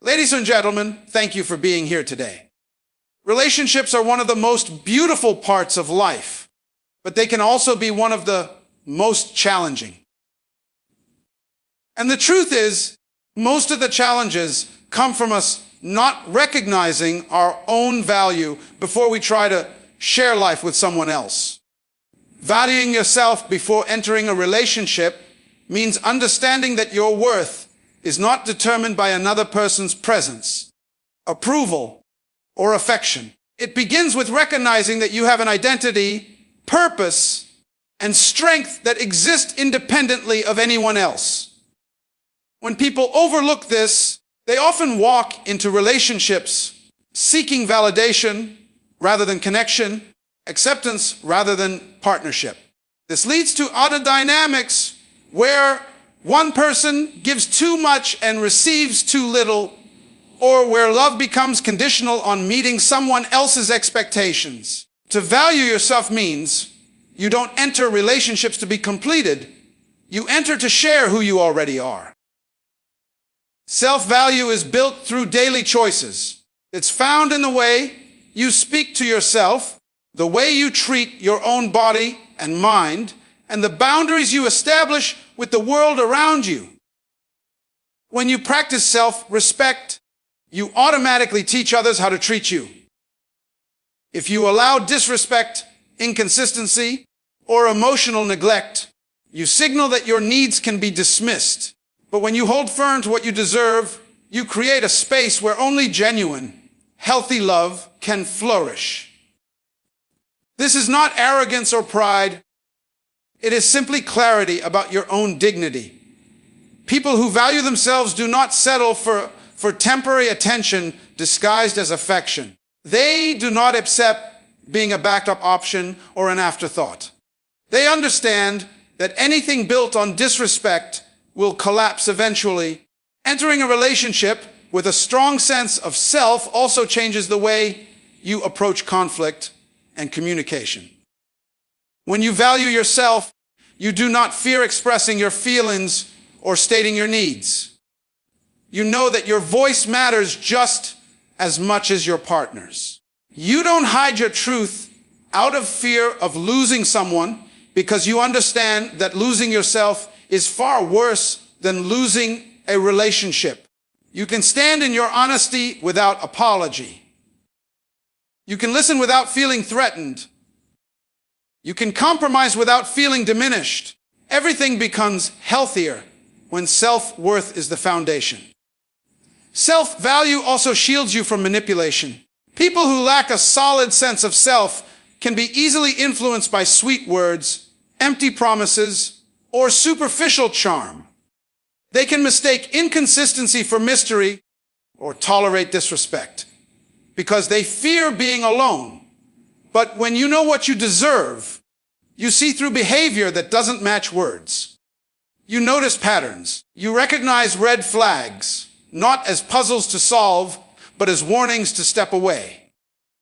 Ladies and gentlemen, thank you for being here today. Relationships are one of the most beautiful parts of life, but they can also be one of the most challenging. And the truth is, most of the challenges come from us not recognizing our own value before we try to share life with someone else. Valuing yourself before entering a relationship means understanding that your worth is not determined by another person's presence, approval, or affection. It begins with recognizing that you have an identity, purpose, and strength that exist independently of anyone else. When people overlook this, they often walk into relationships seeking validation rather than connection, acceptance rather than partnership. This leads to other dynamics where one person gives too much and receives too little, or where love becomes conditional on meeting someone else's expectations. To value yourself means you don't enter relationships to be completed. You enter to share who you already are. Self-value is built through daily choices. It's found in the way you speak to yourself, the way you treat your own body and mind, and the boundaries you establish with the world around you. When you practice self-respect, you automatically teach others how to treat you. If you allow disrespect, inconsistency, or emotional neglect, you signal that your needs can be dismissed. But when you hold firm to what you deserve, you create a space where only genuine, healthy love can flourish. This is not arrogance or pride. It is simply clarity about your own dignity. People who value themselves do not settle for temporary attention disguised as affection. They do not accept being a backup option or an afterthought. They understand that anything built on disrespect will collapse eventually. Entering a relationship with a strong sense of self also changes the way you approach conflict and communication. When you value yourself, you do not fear expressing your feelings or stating your needs. You know that your voice matters just as much as your partner's. You don't hide your truth out of fear of losing someone because you understand that losing yourself is far worse than losing a relationship. You can stand in your honesty without apology. You can listen without feeling threatened. You can compromise without feeling diminished. Everything becomes healthier when self-worth is the foundation. Self-value also shields you from manipulation. People who lack a solid sense of self can be easily influenced by sweet words, empty promises, or superficial charm. They can mistake inconsistency for mystery or tolerate disrespect because they fear being alone. But when you know what you deserve, you see through behavior that doesn't match words. You notice patterns. You recognize red flags, not as puzzles to solve, but as warnings to step away.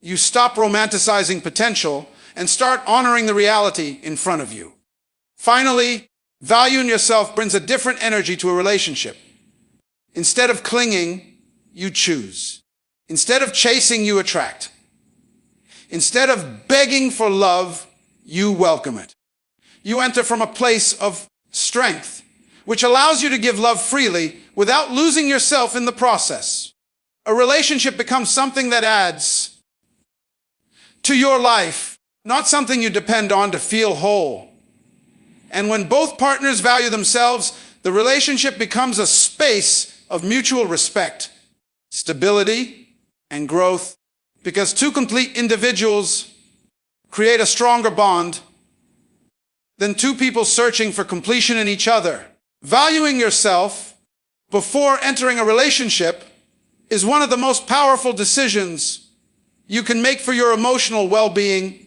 You stop romanticizing potential and start honoring the reality in front of you. Finally, valuing yourself brings a different energy to a relationship. Instead of clinging, you choose. Instead of chasing, you attract. Instead of begging for love, you welcome it. You enter from a place of strength, which allows you to give love freely without losing yourself in the process. A relationship becomes something that adds to your life, not something you depend on to feel whole. And when both partners value themselves, the relationship becomes a space of mutual respect, stability, and growth, because two complete individuals create a stronger bond than two people searching for completion in each other. Valuing yourself before entering a relationship is one of the most powerful decisions you can make for your emotional well-being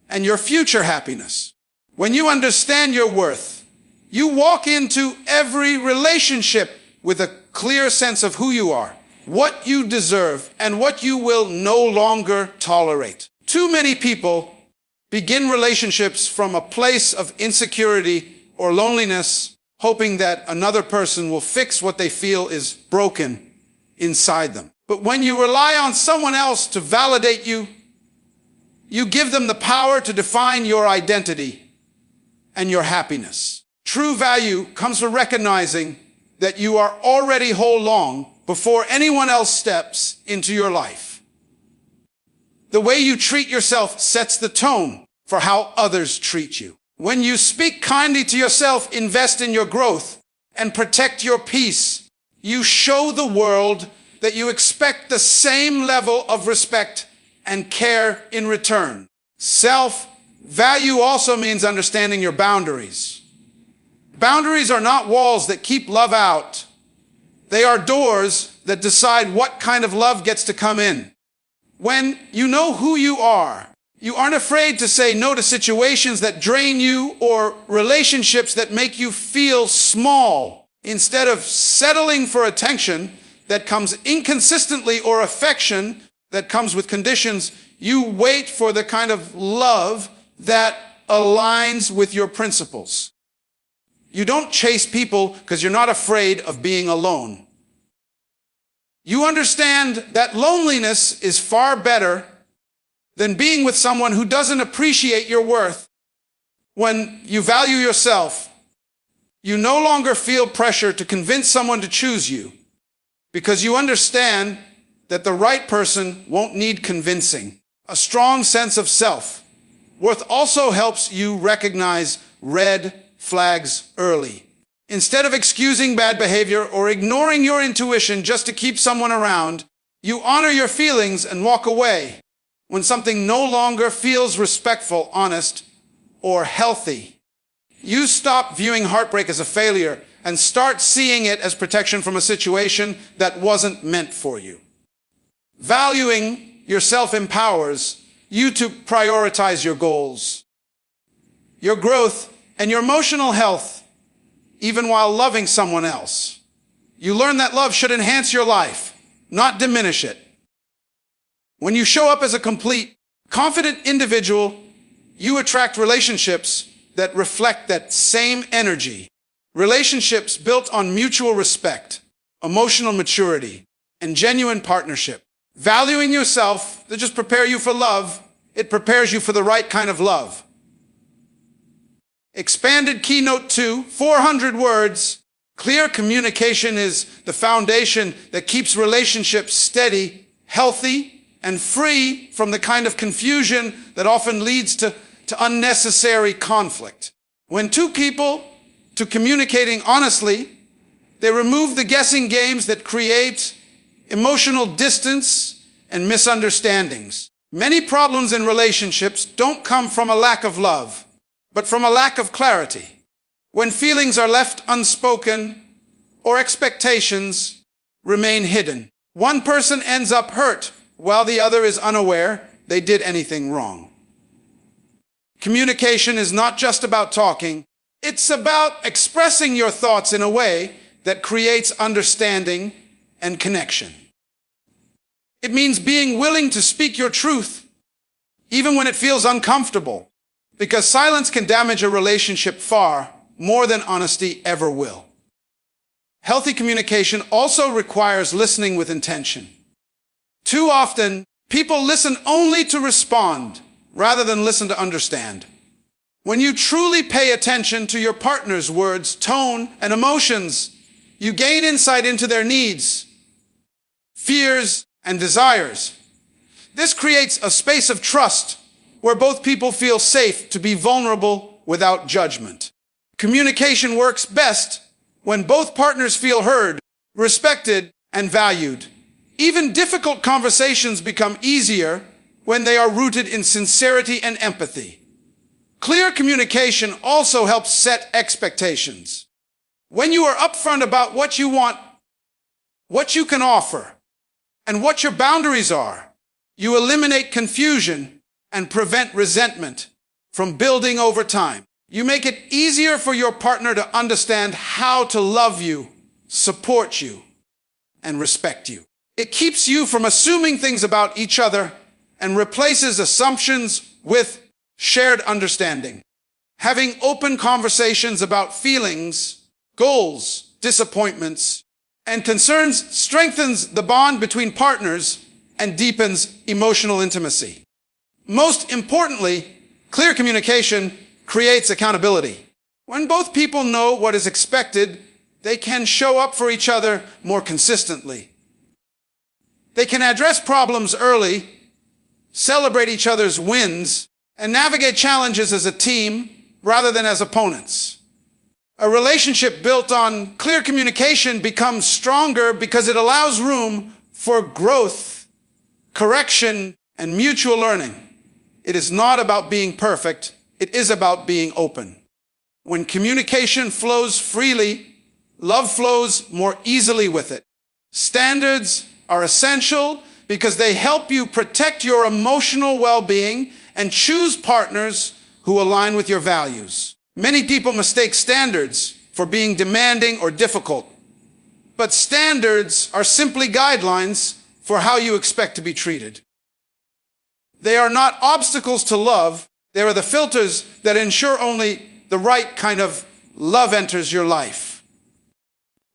and your future happiness. When you understand your worth, you walk into every relationship with a clear sense of who you are, what you deserve, and what you will no longer tolerate. Too many people begin relationships from a place of insecurity or loneliness, hoping that another person will fix what they feel is broken inside them. But when you rely on someone else to validate you, you give them the power to define your identity and your happiness. True value comes from recognizing that you are already whole long before anyone else steps into your life. The way you treat yourself sets the tone for how others treat you. When you speak kindly to yourself, invest in your growth, and protect your peace, you show the world that you expect the same level of respect and care in return. Self-value also means understanding your boundaries. Boundaries are not walls that keep love out. They are doors that decide what kind of love gets to come in. When you know who you aren't afraid to say no to situations that drain you or relationships that make you feel small. Instead of settling for attention that comes inconsistently or affection that comes with conditions, you wait for the kind of love that aligns with your principles. You don't chase people because you're not afraid of being alone. You understand that loneliness is far better than being with someone who doesn't appreciate your worth. When you value yourself, you no longer feel pressure to convince someone to choose you because you understand that the right person won't need convincing. A strong sense of self-worth also helps you recognize red flags early. Instead of excusing bad behavior or ignoring your intuition just to keep someone around, you honor your feelings and walk away when something no longer feels respectful, honest, or healthy. You stop viewing heartbreak as a failure and start seeing it as protection from a situation that wasn't meant for you. Valuing yourself empowers you to prioritize your goals, your growth, and your emotional health, even while loving someone else. You learn that love should enhance your life, not diminish it. When you show up as a complete, confident individual, you attract relationships that reflect that same energy. Relationships built on mutual respect, emotional maturity, and genuine partnership. Valuing yourself doesn't just prepare you for love, it prepares you for the right kind of love. Expanded Keynote 2, 400 words. Clear communication is the foundation that keeps relationships steady, healthy, and free from the kind of confusion that often leads to unnecessary conflict. When two people to communicating honestly, they remove the guessing games that create emotional distance and misunderstandings. Many problems in relationships don't come from a lack of love, but from a lack of clarity. When feelings are left unspoken or expectations remain hidden, one person ends up hurt while the other is unaware they did anything wrong. Communication is not just about talking, it's about expressing your thoughts in a way that creates understanding and connection. It means being willing to speak your truth, even when it feels uncomfortable, because silence can damage a relationship far more than honesty ever will. Healthy communication also requires listening with intention. Too often, people listen only to respond rather than listen to understand. When you truly pay attention to your partner's words, tone, and emotions, you gain insight into their needs, fears, and desires. This creates a space of trust where both people feel safe to be vulnerable without judgment. Communication works best when both partners feel heard, respected, and valued. Even difficult conversations become easier when they are rooted in sincerity and empathy. Clear communication also helps set expectations. When you are upfront about what you want, what you can offer, and what your boundaries are, you eliminate confusion and prevent resentment from building over time. You make it easier for your partner to understand how to love you, support you, and respect you. It keeps you from assuming things about each other and replaces assumptions with shared understanding. Having open conversations about feelings, goals, disappointments, And concerns strengthens the bond between partners and deepens emotional intimacy. Most importantly, clear communication creates accountability. When both people know what is expected, they can show up for each other more consistently. They can address problems early, celebrate each other's wins, and navigate challenges as a team rather than as opponents. A relationship built on clear communication becomes stronger because it allows room for growth, correction, and mutual learning. It is not about being perfect, it is about being open. When communication flows freely, love flows more easily with it. Standards are essential because they help you protect your emotional well-being and choose partners who align with your values. Many people mistake standards for being demanding or difficult, but standards are simply guidelines for how you expect to be treated. They are not obstacles to love, they are the filters that ensure only the right kind of love enters your life.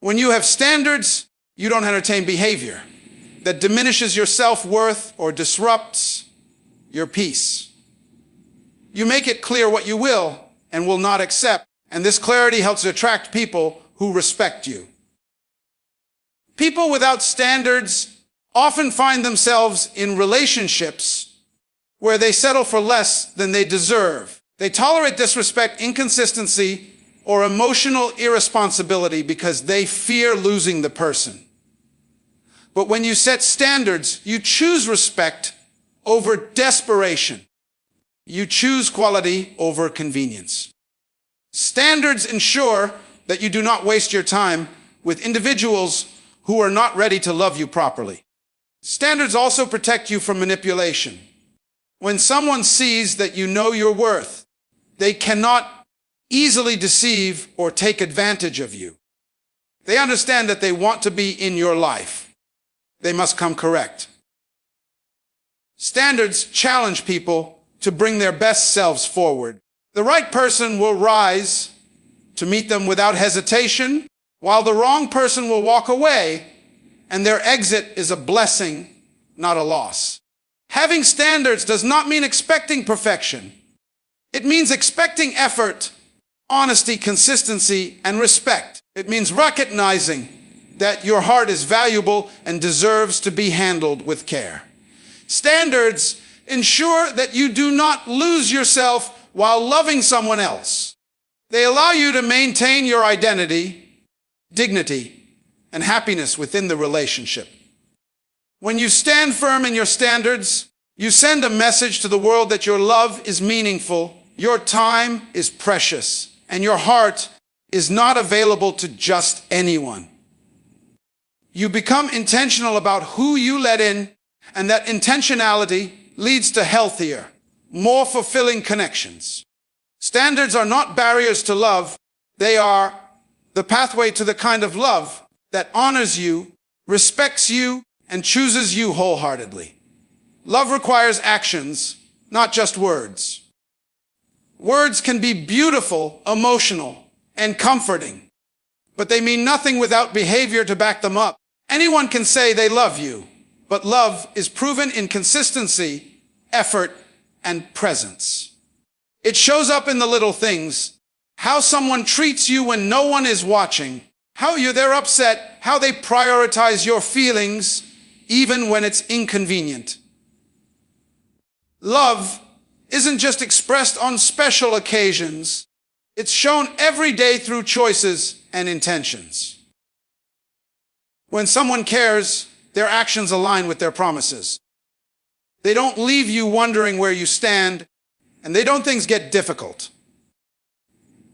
When you have standards, you don't entertain behavior that diminishes your self-worth or disrupts your peace. You make it clear what you will and will not accept, and this clarity helps attract people who respect you. People without standards often find themselves in relationships where they settle for less than they deserve. They tolerate disrespect, inconsistency, or emotional irresponsibility because they fear losing the person. But when you set standards, you choose respect over desperation. You choose quality over convenience. Standards ensure that you do not waste your time with individuals who are not ready to love you properly. Standards also protect you from manipulation. When someone sees that you know your worth, they cannot easily deceive or take advantage of you. They understand that they want to be in your life. They must come correct. Standards challenge people to bring their best selves forward. The right person will rise to meet them without hesitation, while the wrong person will walk away, and their exit is a blessing, not a loss. Having standards does not mean expecting perfection. It means expecting effort, honesty, consistency, and respect. It means recognizing that your heart is valuable and deserves to be handled with care. Standards ensure that you do not lose yourself while loving someone else. They allow you to maintain your identity, dignity, and happiness within the relationship. When you stand firm in your standards, you send a message to the world that your love is meaningful, your time is precious, and your heart is not available to just anyone. You become intentional about who you let in, and that intentionality leads to healthier, more fulfilling connections. Standards are not barriers to love. They are the pathway to the kind of love that honors you, respects you, and chooses you wholeheartedly. Love requires actions, not just words. Words can be beautiful, emotional, and comforting, but they mean nothing without behavior to back them up. Anyone can say they love you, but love is proven in consistency, effort, and presence. It shows up in the little things, how someone treats you when no one is watching, how they're upset, how they prioritize your feelings, even when it's inconvenient. Love isn't just expressed on special occasions. It's shown every day through choices and intentions. When someone cares, their actions align with their promises. They don't leave you wondering where you stand, and they don't things get difficult.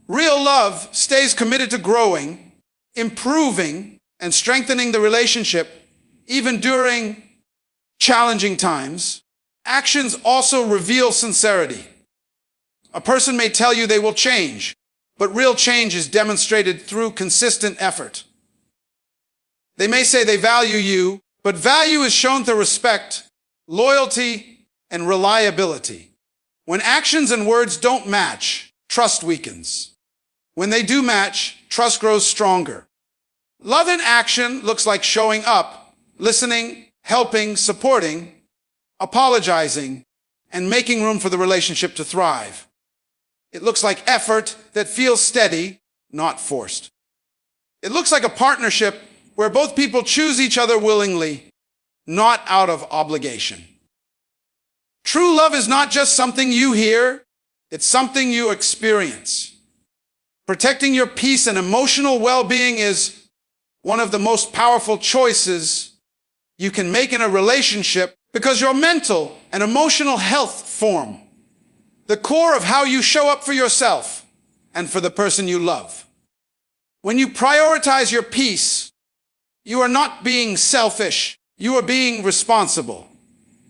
Real love stays committed to growing, improving, and strengthening the relationship, even during challenging times. Actions also reveal sincerity. A person may tell you they will change, but real change is demonstrated through consistent effort. They may say they value you, but value is shown through respect, loyalty, and reliability. When actions and words don't match, trust weakens. When they do match, trust grows stronger. Love in action looks like showing up, listening, helping, supporting, apologizing, and making room for the relationship to thrive. It looks like effort that feels steady, not forced. It looks like a partnership where both people choose each other willingly, not out of obligation. True love is not just something you hear, it's something you experience. Protecting your peace and emotional well-being is one of the most powerful choices you can make in a relationship because your mental and emotional health form the core of how you show up for yourself and for the person you love. When you prioritize your peace, you are not being selfish, you are being responsible.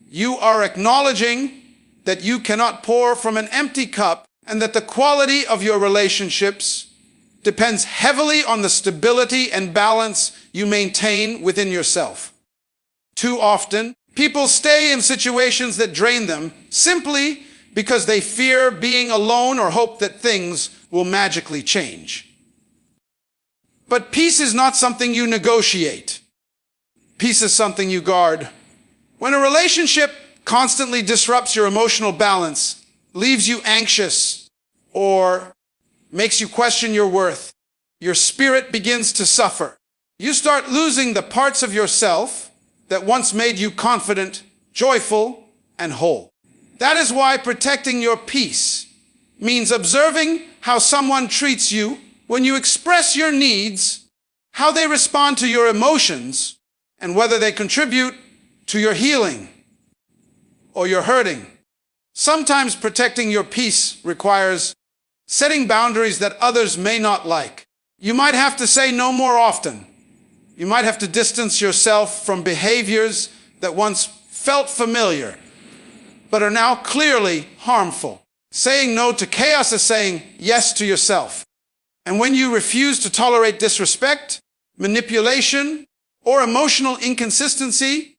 You are acknowledging that you cannot pour from an empty cup and that the quality of your relationships depends heavily on the stability and balance you maintain within yourself. Too often, people stay in situations that drain them simply because they fear being alone or hope that things will magically change. But peace is not something you negotiate. Peace is something you guard. When a relationship constantly disrupts your emotional balance, leaves you anxious, or makes you question your worth, your spirit begins to suffer. You start losing the parts of yourself that once made you confident, joyful, and whole. That is why protecting your peace means observing how someone treats you when you express your needs, how they respond to your emotions, and whether they contribute to your healing or your hurting. Sometimes protecting your peace requires setting boundaries that others may not like. You might have to say no more often. You might have to distance yourself from behaviors that once felt familiar, but are now clearly harmful. Saying no to chaos is saying yes to yourself. And when you refuse to tolerate disrespect, manipulation, or emotional inconsistency,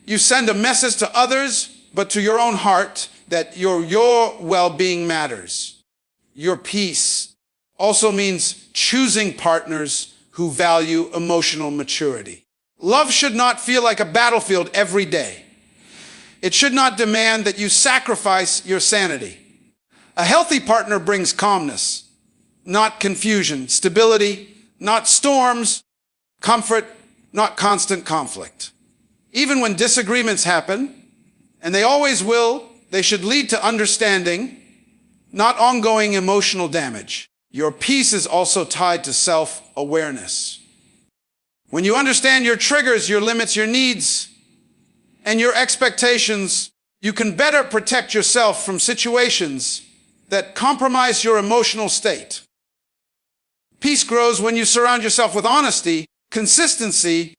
you send a message to others, but to your own heart, that your well-being matters. Your peace also means choosing partners who value emotional maturity. Love should not feel like a battlefield every day. It should not demand that you sacrifice your sanity. A healthy partner brings calmness, not confusion, stability, not storms, comfort, not constant conflict. Even when disagreements happen, and they always will, they should lead to understanding, not ongoing emotional damage. Your peace is also tied to self-awareness. When you understand your triggers, your limits, your needs, and your expectations, you can better protect yourself from situations that compromise your emotional state. Peace grows when you surround yourself with honesty, consistency,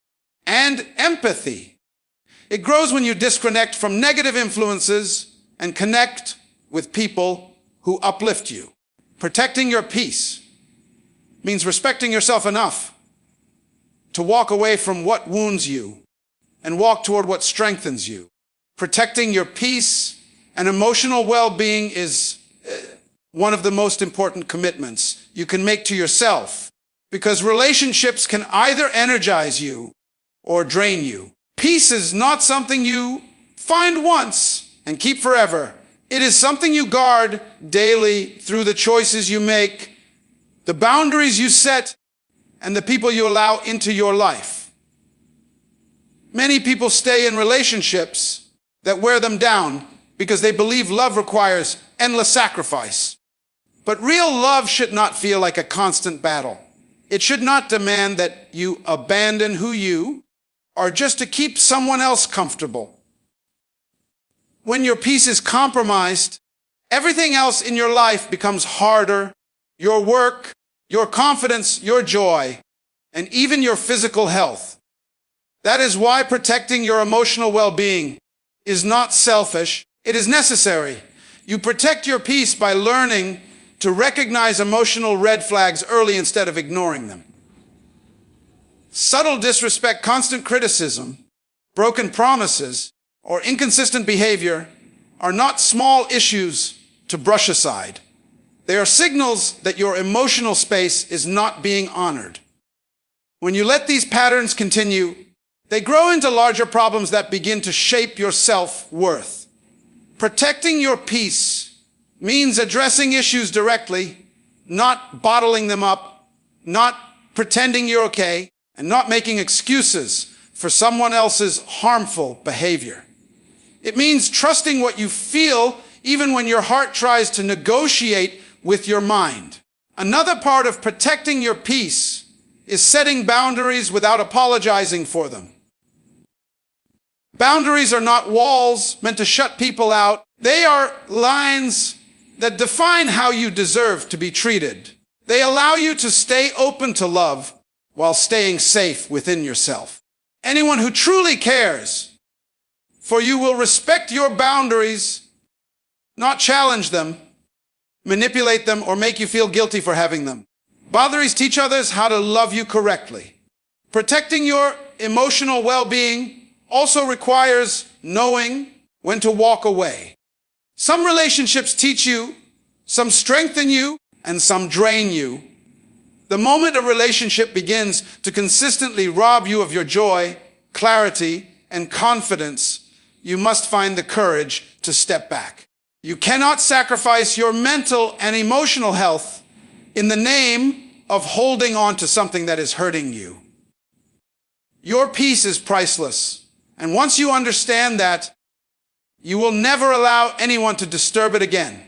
and empathy. It grows when you disconnect from negative influences and connect with people who uplift you. Protecting your peace means respecting yourself enough to walk away from what wounds you and walk toward what strengthens you. Protecting your peace and emotional well-being is one of the most important commitments you can make to yourself, because relationships can either energize you or drain you. Peace is not something you find once and keep forever. It is something you guard daily through the choices you make, the boundaries you set, and the people you allow into your life. Many people stay in relationships that wear them down because they believe love requires endless sacrifice. But real love should not feel like a constant battle. It should not demand that you abandon who you are just to keep someone else comfortable. When your peace is compromised, everything else in your life becomes harder. Your work, your confidence, your joy, and even your physical health. That is why protecting your emotional well-being is not selfish, it is necessary. You protect your peace by learning to recognize emotional red flags early instead of ignoring them. Subtle disrespect, constant criticism, broken promises, or inconsistent behavior are not small issues to brush aside. They are signals that your emotional space is not being honored. When you let these patterns continue, they grow into larger problems that begin to shape your self-worth. Protecting your peace means addressing issues directly, not bottling them up, not pretending you're okay, and not making excuses for someone else's harmful behavior. It means trusting what you feel even when your heart tries to negotiate with your mind. Another part of protecting your peace is setting boundaries without apologizing for them. Boundaries are not walls meant to shut people out. They are lines that define how you deserve to be treated. They allow you to stay open to love while staying safe within yourself. Anyone who truly cares for you will respect your boundaries, not challenge them, manipulate them, or make you feel guilty for having them. Boundaries teach others how to love you correctly. Protecting your emotional well-being also requires knowing when to walk away. Some relationships teach you, some strengthen you, and some drain you. The moment a relationship begins to consistently rob you of your joy, clarity, and confidence, you must find the courage to step back. You cannot sacrifice your mental and emotional health in the name of holding on to something that is hurting you. Your peace is priceless, and once you understand that, you will never allow anyone to disturb it again.